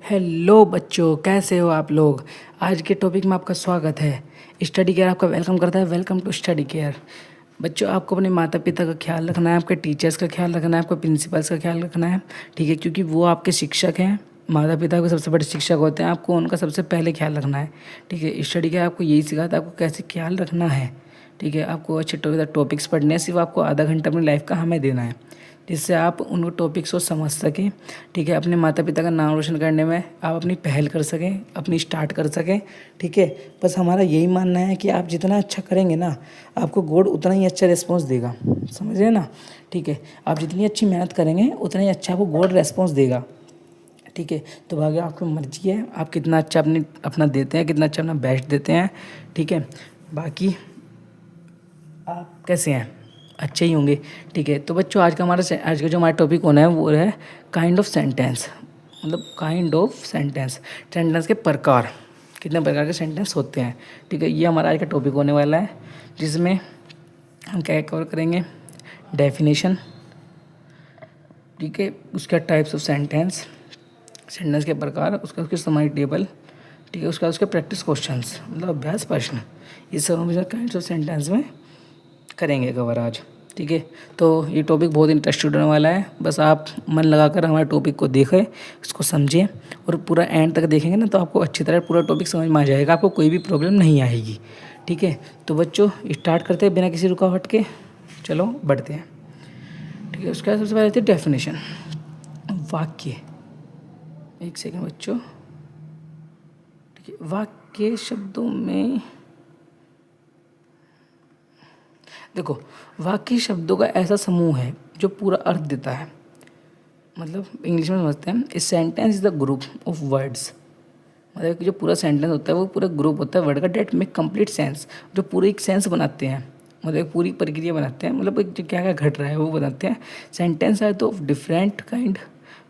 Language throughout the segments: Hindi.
हेलो बच्चों, कैसे हो आप लोग। आज के टॉपिक में आपका स्वागत है। स्टडी केयर आपका वेलकम करता है। Welcome to Study Care. बच्चों, आपको अपने माता पिता का ख्याल रखना है, आपके टीचर्स का ख्याल रखना है, आपके प्रिंसिपल्स का ख्याल रखना है। ठीक है, क्योंकि वो आपके शिक्षक हैं। माता पिता के सबसे बड़े शिक्षक होते हैं, आपको उनका सबसे पहले ख्याल रखना है। ठीक है, स्टडी केयर आपको यही सिखाता है आपको कैसे ख्याल रखना है। ठीक है, आपको अच्छे टॉपिक्स पढ़ने हैं, सिर्फ आपको आधा घंटा अपनी लाइफ का हमें देना है, जिससे आप उन टॉपिक्स को समझ सकें। ठीक है, अपने माता पिता का नाम रोशन करने में आप अपनी पहल कर सकें, अपनी स्टार्ट कर सकें। ठीक है, बस हमारा यही मानना है कि आप जितना अच्छा करेंगे ना, आपको गॉड उतना ही अच्छा रिस्पॉन्स देगा। समझ रहे हैं ना। ठीक है, आप जितनी अच्छी मेहनत करेंगे उतना ही अच्छा आपको गॉड रिस्पॉन्स देगा। ठीक है, तो बाकी आपकी मर्जी है, आप कितना अच्छा अपना देते हैं, कितना अच्छा अपना बेस्ट देते हैं। ठीक है, बाकी आप कैसे हैं, अच्छे ही होंगे। ठीक है, तो बच्चों आज का जो हमारा टॉपिक होना है वो है काइंड ऑफ सेंटेंस। मतलब काइंड ऑफ सेंटेंस, सेंटेंस के प्रकार, कितने प्रकार के सेंटेंस होते हैं। ठीक है, ये हमारा आज का टॉपिक होने वाला है, जिसमें हम क्या कवर करेंगे, डेफिनेशन। ठीक है, उसका टाइप्स ऑफ सेंटेंस, सेंटेंस के प्रकार, उसका उसकी समरी टेबल। ठीक है, उसके प्रैक्टिस क्वेश्चंस, मतलब अभ्यास प्रश्न। ये सब हम काइंड ऑफ सेंटेंस में करेंगे कवर आज। ठीक है, तो ये टॉपिक बहुत इंटरेस्टेड होने वाला है। बस आप मन लगाकर हमारे टॉपिक को देखें, इसको समझें और पूरा एंड तक देखेंगे ना, तो आपको अच्छी तरह पूरा टॉपिक समझ में आ जाएगा, आपको कोई भी प्रॉब्लम नहीं आएगी। ठीक है, तो बच्चों स्टार्ट करते हैं बिना किसी रुकावट के। चलो बढ़ते हैं। ठीक है, उसका सबसे पहले है डेफिनेशन, वाक्य। एक सेकेंड बच्चों। ठीक है, वाक्य शब्दों में देखो, वाक्य शब्दों का ऐसा समूह है जो पूरा अर्थ देता है। मतलब इंग्लिश में समझते हैं, a sentence is the group of words. मतलब कि जो पूरा सेंटेंस होता है वो पूरा ग्रुप होता है वर्ड का, डेट मेक कंप्लीट सेंस, जो पूरी एक सेंस बनाते हैं। मतलब एक पूरी प्रक्रिया बनाते हैं, मतलब एक जो क्या क्या घट रहा है वो बनाते हैं। सेंटेंस आर तो different kind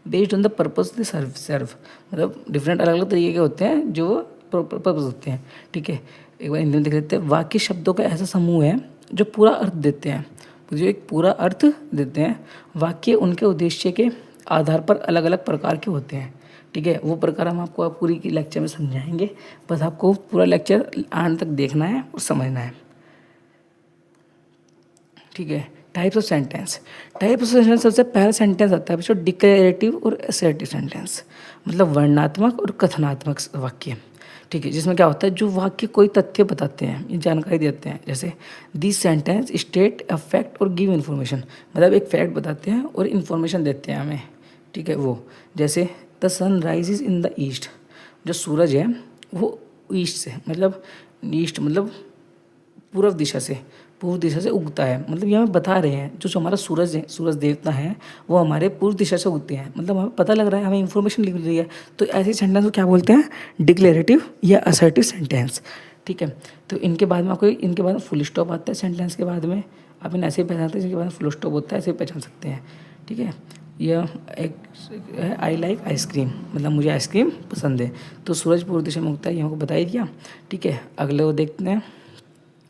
based on the purpose they serve. मतलब डिफरेंट अलग अलग तरीके के होते हैं जो पर्पज होते हैं। ठीक है, एक बार हिंदी में देख लेते हैं। वाक्य शब्दों का ऐसा समूह है जो पूरा अर्थ देते हैं, जो एक पूरा अर्थ देते हैं। वाक्य उनके उद्देश्य के आधार पर अलग अलग प्रकार के होते हैं। ठीक है, वो प्रकार हम आपको पूरी की लेक्चर में समझाएंगे। बस आपको पूरा लेक्चर आने तक देखना है और समझना है। ठीक है, types of sentence. Types of sentence, सबसे पहला सेंटेंस आता है बच्चों डिक्लेरेटिव और असर्टिव सेंटेंस। मतलब वर्णनात्मक और कथनात्मक वाक्य। ठीक है, जिसमें क्या होता है, जो वाक्य कोई तथ्य बताते हैं, ये जानकारी देते हैं। जैसे this sentence state a fact और गिव इन्फॉर्मेशन। मतलब एक फैक्ट बताते हैं और इन्फॉर्मेशन देते हैं हमें। ठीक है, वो जैसे the sun rises in the east. जो सूरज है वो ईस्ट से, मतलब ईस्ट मतलब पूर्व दिशा से उगता है। मतलब ये हमें बता रहे हैं, जो हमारा सूरज है, सूरज देवता है, वो हमारे पूर्व दिशा से उगते हैं। मतलब हमें पता लग रहा है, हमें इन्फॉर्मेशन मिल रही है। तो ऐसे सेंटेंस को क्या बोलते हैं, डिक्लेरेटिव या असर्टिव सेंटेंस। ठीक है, तो इनके बाद फुल स्टॉप आता है सेंटेंस के बाद में। आप इन्हें ऐसे ही पहचानते हैं, जिनके बाद फुल स्टॉप होता है, ऐसे ही पहचान सकते हैं। ठीक है, यह एक है आई लाइक आइसक्रीम, मतलब मुझे आइसक्रीम पसंद है। तो सूरज पूर्व दिशा में उगता है, ये हमको बता ही दिया। ठीक है, अगले वो देखते हैं।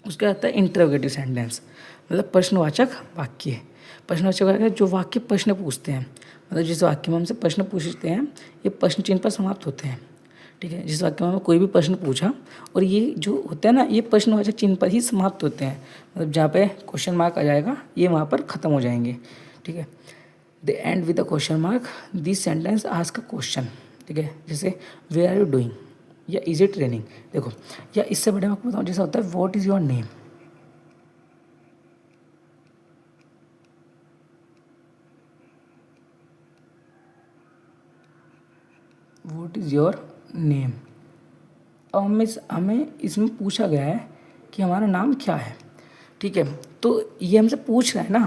उसके आता है इंटरोगेटिव सेंटेंस, मतलब प्रश्नवाचक वाक्य। प्रश्नवाचक वाक्य जो वाक्य प्रश्न पूछते हैं। मतलब जिस वाक्य में हमसे प्रश्न पूछते हैं, ये प्रश्न चिन्ह पर समाप्त होते हैं। ठीक है, जिस वाक्य में कोई भी प्रश्न पूछा और ये जो होता है ना, ये प्रश्नवाचक चिन्ह पर ही समाप्त होते हैं। मतलब जहाँ पे क्वेश्चन मार्क आ जाएगा, ये वहाँ पर ख़त्म हो जाएंगे। ठीक है, the end with the question mark, this sentence ask a question. ठीक है, जैसे वेयर आर यू डूइंग या इज इट ट्रेनिंग। देखो, या इससे बड़े मैं आपको बताऊँ, जैसा होता है what is your name. What is your name. अब हमें इसमें पूछा गया है कि हमारा नाम क्या है। ठीक है, तो ये हमसे पूछ रहा है ना,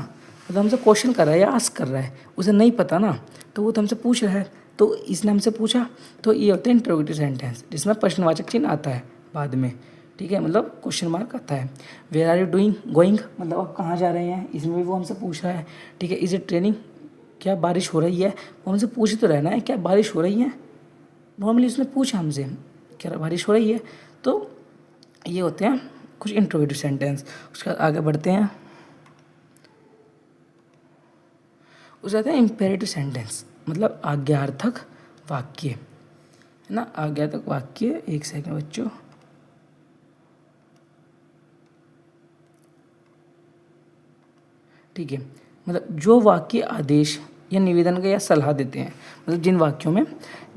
मतलब हमसे क्वेश्चन कर रहा है या आस्क कर रहा है। उसे नहीं पता ना, तो वो तो हमसे पूछ रहा है, तो इसने हमसे पूछा। तो ये होता है इंटरोगेटिव सेंटेंस, जिसमें प्रश्नवाचक चिन्ह आता है बाद में। ठीक है, मतलब क्वेश्चन मार्क आता है। Where are you doing going, मतलब आप कहाँ जा रहे हैं, इसमें भी वो हमसे पूछ रहा है। ठीक है, इज इट ट्रेनिंग, क्या बारिश हो रही है। वो हमसे पूछ तो रहना है, क्या बारिश हो रही है। नॉर्मली उसने पूछा हमसे क्या बारिश हो रही है। तो ये होते हैं कुछ इंट्रोगेटिव सेंटेंस। उसके बाद आगे बढ़ते हैं। उसके बाद है इम्पेरेटिव सेंटेंस, मतलब आज्ञार्थक वाक्य। है ना। आ गया तक वाक्य, एक सेकंड बच्चों। ठीक है, मतलब जो वाक्य आदेश या निवेदन का या सलाह देते हैं, मतलब जिन वाक्यों में,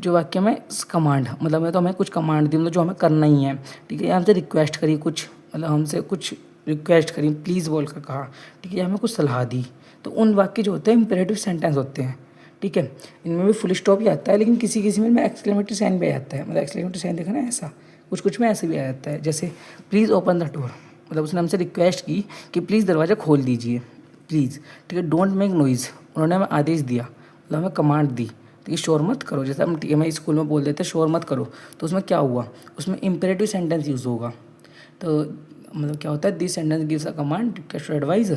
जो वाक्य में कमांड, मतलब मैं तो हमें कुछ कमांड दी, मतलब जो हमें करना ही है। ठीक है, या हमसे रिक्वेस्ट करी कुछ, मतलब हमसे कुछ रिक्वेस्ट करी, प्लीज़ बोल कर कहा। ठीक है, या हमें कुछ सलाह दी, तो उन वाक्य जो होते हैं इंपेरेटिव सेंटेंस होते हैं। ठीक है, इनमें भी फुल स्टॉप ही आता है, लेकिन किसी किसी में एक्सक्लेमेटरी साइन भी आ जाता है। मतलब एक्सक्लेमेटरी साइन देखा ना, ऐसा कुछ कुछ में ऐसे भी आ जाता है। जैसे प्लीज़ ओपन द डोर, मतलब उसने हमसे रिक्वेस्ट की कि प्लीज़ दरवाज़ा खोल दीजिए, प्लीज़। ठीक है, डोंट मेक नॉइज़, उन्होंने हमें आदेश दिया, मतलब हमें कमांड दी। ठीक है, शोर मत करो, जैसे हम हमें स्कूल में बोल देते शोर मत करो, तो उसमें क्या हुआ, उसमें इंपेरेटिव सेंटेंस यूज़ होगा। तो मतलब क्या होता है, this sentence gives a command, request, advice.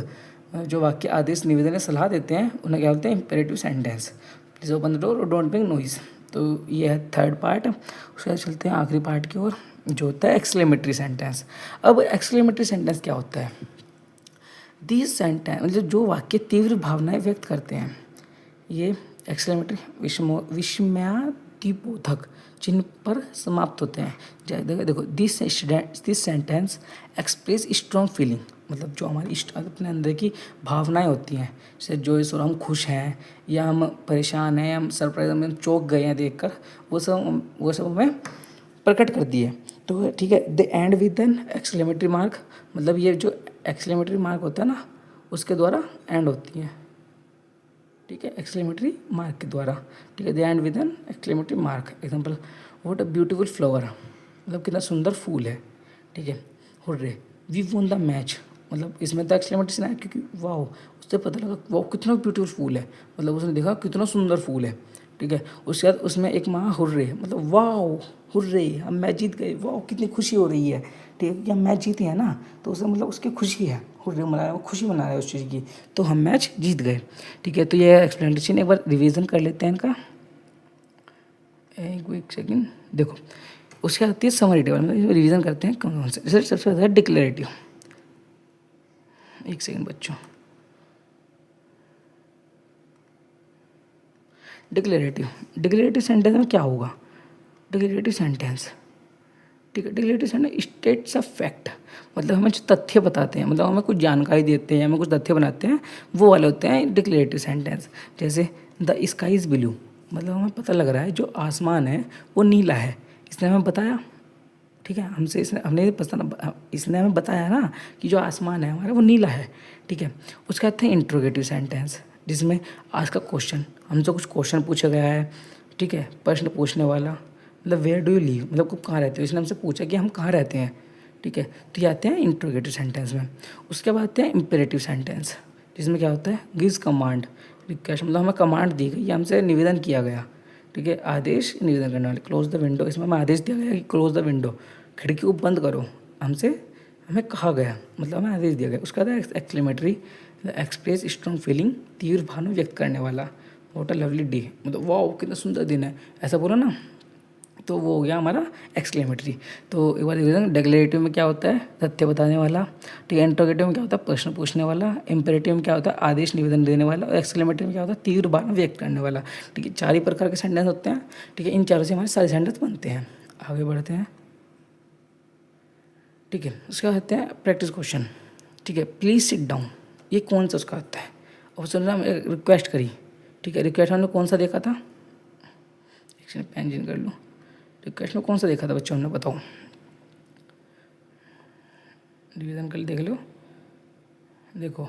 जो वाक्य आदेश, निवेदन या सलाह देते हैं उन्हें क्या बोलते हैं, imperative sentence. Please open the door और डोंट मेक नॉइज़। तो ये है थर्ड पार्ट। उसके बाद चलते हैं आखिरी पार्ट की ओर, जो होता है एक्सक्लेमेटरी सेंटेंस। अब एक्सक्लेमेटरी सेंटेंस क्या होता है, दीज सेंटेंस मतलब जो वाक्य तीव्र भावनाएं व्यक्त करते हैं, ये एक्सक्लेमेटरी विस्मयादिबोधक चिन्ह पर समाप्त होते हैं। देखो देखो, this sentence express strong feeling, मतलब जो हमारी अपने अंदर की भावनाएं होती हैं, जैसे जो इस और हम खुश हैं, या हम परेशान हैं, हम सरप्राइज में चौंक गए हैं देखकर, वो सब हमें प्रकट कर दिए। तो ठीक है, the end with an exclamatory mark, मतलब ये जो एक्सक्लेमेटरी मार्क होता है ना, उसके द्वारा एंड होती है। ठीक है, एक्सक्लेमेटरी मार्क के द्वारा। ठीक है, the end with an exclamatory mark. Example, what a beautiful flower, मतलब कितना सुंदर फूल है। ठीक है, hurray we won the match, मतलब इसमें तो एक्सक्लेमेटरी से ना, क्योंकि वाओ, उससे पता लगा वाओ कितना ब्यूटीफुल फूल है, मतलब उसने देखा कितना सुंदर फूल है। ठीक है, उसके बाद उसमें एक माँ हुर्रे, मतलब वाओ, हुर्रे हम मैच जीत गए, वाओ कितनी खुशी हो रही है। ठीक है, कि हम मैच जीते हैं ना, तो उसे मतलब उसकी खुशी है, हुर्रे मना रहा है, वो खुशी मना रहा है उस चीज़ की, तो हम मैच जीत गए। ठीक है, तो ये एक्सप्लेनेशन एक बार रिवीजन कर लेते हैं इनका, एक सेकेंड। देखो, उसके बाद आती है समरी टेबल, मतलब रिवीजन करते हैं कौन कौन से। जैसे सबसे पहले डिक्लेरेटिव, एक सेकेंड बच्चों। डिक्लेरेटिव सेंटेंस में क्या होगा, डिक्लेरेटिव सेंटेंस, ठीक है, declarative sentence states a fact, मतलब हमें जो तथ्य बताते हैं, मतलब हमें कुछ जानकारी देते हैं, हमें कुछ तथ्य बनाते हैं, वो वाले होते हैं डिक्लेरेटिव सेंटेंस। जैसे द स्काई इज़ ब्लू, मतलब हमें पता लग रहा है जो आसमान है वो नीला है, इसने हमें बताया। ठीक है, इसने हमें बताया ना कि जो आसमान है हमारा वो नीला है। ठीक है, उसके बाद थे इंट्रोगेटिव सेंटेंस, जिसमें आज का क्वेश्चन, हमसे कुछ क्वेश्चन पूछा गया है। ठीक है, प्रश्न पूछने वाला, मतलब वेयर डू यू लिव, मतलब आप कहाँ रहते हो, इसने हमसे पूछा कि हम कहाँ रहते हैं। ठीक है, तो ये आते हैं इंट्रोगेटिव सेंटेंस में। उसके बाद आते हैं इंपेरेटिव सेंटेंस, जिसमें क्या होता है, गिव्स कमांड, रिक्वेस्ट, मतलब हमें कमांड दी गई, हमसे निवेदन किया गया। ठीक है, आदेश निवेदन करने वाले, क्लोज द विंडो, इसमें हमें आदेश दिया गया कि क्लोज द विंडो, खिड़की को बंद करो, हमें कहा गया, मतलब हमें आदेश दिया गया। उसका था एक्सक्लेमेटरी, एक्सप्रेस स्ट्रॉन्ग फीलिंग, तीव्र भावना व्यक्त करने वाला, व्हाट अ लवली डे, मतलब वाह कितना सुंदर दिन है, ऐसा बोला ना, तो वो हो गया हमारा एक्सक्लेमेटरी। तो एक बार डिक्लेरेटिव में क्या होता है, तथ्य बताने वाला। ठीक है, इंट्रोगेटिव में क्या होता है, प्रश्न पूछने वाला। इंपेरेटिव में क्या होता है, आदेश निवेदन देने वाला। और एक्सक्लेमेटरी में क्या होता है, तीव्र भावना व्यक्त करने वाला। ठीक है, 4 ही प्रकार के सेंटेंस होते हैं। ठीक है, इन चारों से हमारे सारे सेंटेंस बनते हैं। आगे बढ़ते हैं। ठीक है, उसके बाद आते हैं प्रैक्टिस क्वेश्चन। ठीक है, प्लीज़ सिट डाउन, ये कौन सा उसका आता है, ऑप्शन में रिक्वेस्ट करी। ठीक है, रिक्वेस्ट हमने कौन सा देखा था, एक सेकंड पेन जिन कर लूँ। रिक्वेस्ट में कौन सा देखा था बच्चों हमने, बताओ, रिवीजन कर देख लो। देखो,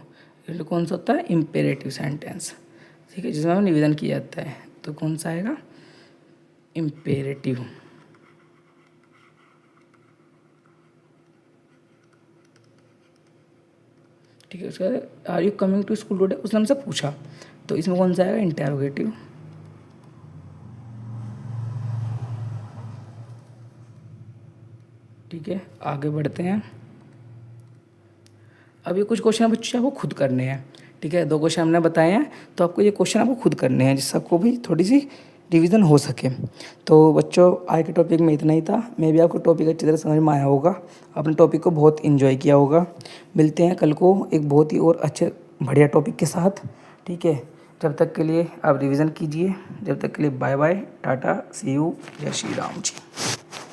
ये कौन सा होता है, इंपेरेटिव सेंटेंस। ठीक है, जिसमें निवेदन किया जाता है, तो कौन सा आएगा, इंपेरेटिव। ठीक है, उसका are you coming to school today, उसने हमसे पूछा, तो इसमें कौन सा आएगा, इंटेरोगेटिव। ठीक है, आगे बढ़ते हैं। अब ये कुछ क्वेश्चन बच्चे आपको खुद करने हैं। ठीक है, 2 क्वेश्चन हमने बताए हैं, तो आपको ये क्वेश्चन आपको खुद करने हैं, जिससे आपको भी थोड़ी सी रिवीजन हो सके। तो बच्चों, आज के टॉपिक में इतना ही था। मैं भी आपको टॉपिक अच्छी तरह समझ में आया होगा, आपने टॉपिक को बहुत इन्जॉय किया होगा। मिलते हैं कल को एक बहुत ही और अच्छे बढ़िया टॉपिक के साथ। ठीक है, जब तक के लिए आप रिवीजन कीजिए। जब तक के लिए bye bye, tata, see you, जय श्री राम जी।